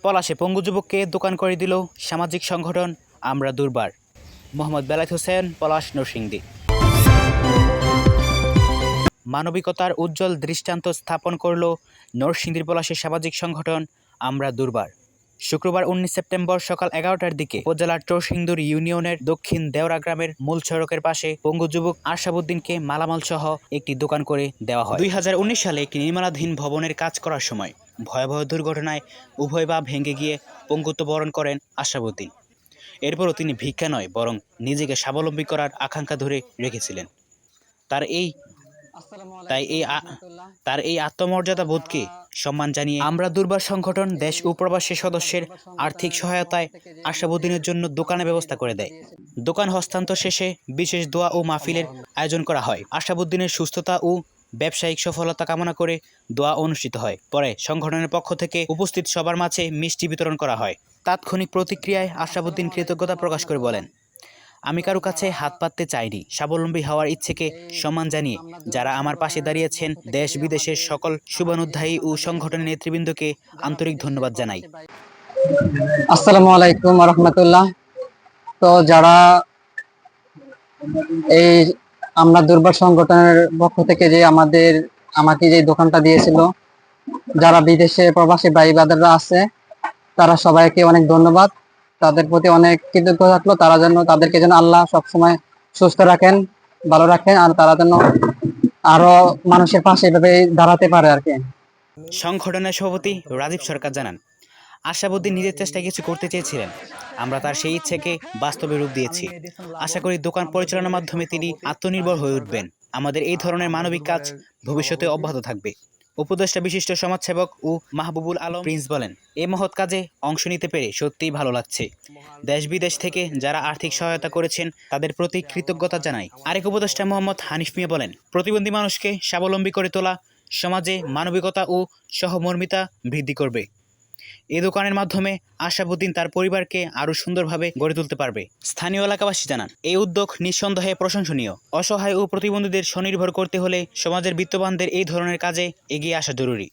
পলাশে পঙ্গু যুবককে দোকান করে দিল সামাজিক সংগঠন আমরা দুর্বার। মোহাম্মদ বেলায়েত হোসেন, পলাশ, নরসিংদী। মানবিকতার উজ্জ্বল দৃষ্টান্ত স্থাপন করল নরসিংদীর পলাশের সামাজিক সংগঠন আমরা দুর্বার। শুক্রবার 19 সেপ্টেম্বর সকাল 11টার দিকে উপজেলার চরসিংদুর ইউনিয়নের দক্ষিণ দেওরা গ্রামের মূল সড়কের পাশে পঙ্গু যুবক আশরাফুদ্দিনকে মালামাল সহ একটি দোকান করে দেওয়া হয়। 2019 সালে একটি নির্মাণাধীন ভবনের কাজ করার সময় ভয়াবহ দুর্ঘটনায় উভয় পা ভেঙে গিয়ে পঙ্গুত্ব বরণ করেন আশরাফুদ্দিন। এরপরও তিনি ভিক্ষা নয় বরং নিজেকে স্বাবলম্বী করার আকাঙ্ক্ষা ধরে রেখেছিলেন। তার এই আত্মমর্যাদা বোধকে সম্মান জানিয়ে আমরা দুর্বার সংগঠন দেশ ও প্রবাসী সদস্যের আর্থিক সহায়তায় আশরাফুদ্দিনের জন্য দোকানের ব্যবস্থা করে দেয়। দোকান হস্তান্তর শেষে বিশেষ দোয়া ও মাহফিলের আয়োজন করা হয়। আশরাফুদ্দিনের সুস্থতা ও ব্যবসায়িক সফলতা কামনা করে দোয়া অনুষ্ঠিত হয়। পরে সংগঠনের পক্ষ থেকে উপস্থিত সবার মাঝে মিষ্টি বিতরণ করা হয়। তাৎক্ষণিক প্রতিক্রিয়ায় আশরাফুদ্দিন কৃতজ্ঞতা প্রকাশ করে বলেন, আমি কারো কাছে হাত পাততে চাইনি। স্বাবলম্বী হওয়ার ইচ্ছেকে সম্মান জানিয়ে যারা আমার পাশে দাঁড়িয়েছেন দেশ বিদেশের সকল শুভানুধ্যায়ী ও সংগঠনের নেতৃবৃন্দকে আন্তরিক ধন্যবাদ জানাই। আসসালামু আলাইকুম ওয়া রাহমাতুল্লাহ। তো যারা এই আমরা দুর্বার সংগঠনের পক্ষ থেকে যে আমাকে যে দোকানটা দিয়েছিল, যারা বিদেশে প্রবাসী ভাই ব্রাদাররা আছে তারা সবাইকে অনেক ধন্যবাদ। তাদের প্রতি অনেক কৃতজ্ঞ থাকলো। তাদেরকে যেন আল্লাহ সবসময় সুস্থ রাখেন, ভালো রাখেন, আর তারা যেন আরো মানুষের পাশে এভাবে দাঁড়াতে পারে আর কি। সংগঠনের সভাপতি রাজীব সরকার জানান, আশরাফুদ্দিন নিজের চেষ্টায় কিছু করতে চেয়েছিলেন। আমরা তার সেই ইচ্ছেকে বাস্তবে রূপ দিয়েছি। আশা করি দোকান পরিচালনার মাধ্যমে তিনি আত্মনির্ভর হয়ে উঠবেন। আমাদের এই ধরনের মানবিক কাজ ভবিষ্যতে অব্যাহত থাকবে। উপদেষ্টা বিশিষ্ট সমাজসেবক ও মাহবুবুল আলম প্রিন্স বলেন, এই মহৎ কাজে অংশ নিতে পেরে সত্যিই ভালো লাগছে। দেশ বিদেশ থেকে যারা আর্থিক সহায়তা করেছেন তাদের প্রতি কৃতজ্ঞতা জানাই। আরেক উপদেষ্টা মোহাম্মদ হানিফ মিয়া বলেন, প্রতিবন্ধী মানুষকে স্বাবলম্বী করে তোলা সমাজে মানবিকতা ও সহমর্মিতা বৃদ্ধি করবে। এই দোকানের মাধ্যমে আশরাফুদ্দিন তার পরিবারকে আরও সুন্দরভাবে গড়ে তুলতে পারবে। স্থানীয় এলাকাবাসী জানান, এই উদ্যোগ নিঃসন্দেহে প্রশংসনীয়। অসহায় ও প্রতিবন্ধীদের স্বনির্ভর করতে হলে সমাজের বিত্তবানদের এই ধরনের কাজে এগিয়ে আসা জরুরি।